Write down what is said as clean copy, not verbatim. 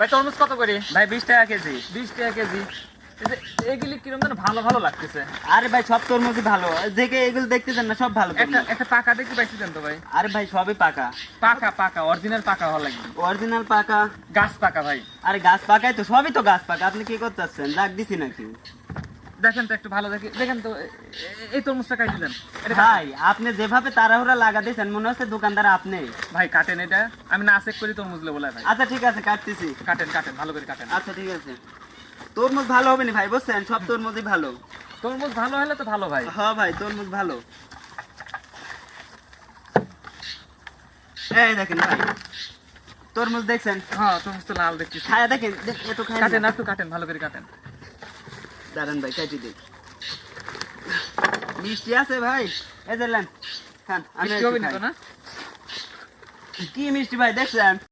ভাই তরমুজ কত করে? ভাই 20 টাকা কেজি। 20 টাকা কেজি। এগুলি কিরকম যেন ভালো ভালো লাগতেছে। আরে ভাই সব তরমুজই ভালো, যে এগুলো দেখতেছেন না সব ভালো একটা তরমুজ। একটা পাকা দেখতে পাইছিলেন তো ভাই? আরে ভাই সবই পাকা। পাকা পাকা অরিজিনাল পাকা ভালো লাগে। অরিজিনাল পাকা। গাছ পাকা ভাই। আরে গাছ পাকাই তো, সবই তো গাছ পাকা। আপনি কি করতে চাচ্ছেন, রাখ দিছি নাকি? দেখেন তো একটু ভালো দেখে দেখেন তো এই তরমুজটা কাই দিলেন? এটা ভাই আপনি যেভাবে তাড়াহুড়া লাগা দিয়েছেন মনে হচ্ছে দোকানদার আপনি। ভাই কাটেন এটা, আমি না চেক করি তরমুজ লে বলে ভাই। আচ্ছা ঠিক আছে, কাটতেছি। কাটেন কাটেন ভালো করে কাটেন। আচ্ছা ঠিক আছে। তরমুজ ভালো হবে না ভাই, বুঝছেন? সব তরমুজই ভালো। তরমুজ ভালো হলে তো ভালো ভাই। হ্যাঁ ভাই তরমুজ ভালো। এই দেখেন ভাই, তরমুজ দেখছেন? হ্যাঁ তরমুজ তো লাল দেখতেছি। খায়া দেখেন, একটু খায় কাটেন না। একটু কাটেন ভালো করে কাটেন। দাঁড়ান ভাই, কাটি দিই। মিষ্টি আছে ভাই, এই যে নেন, খান। আমি মিষ্টি হবে একটু না তো খাই। না? কি মিষ্টি ভাই দেখছেন?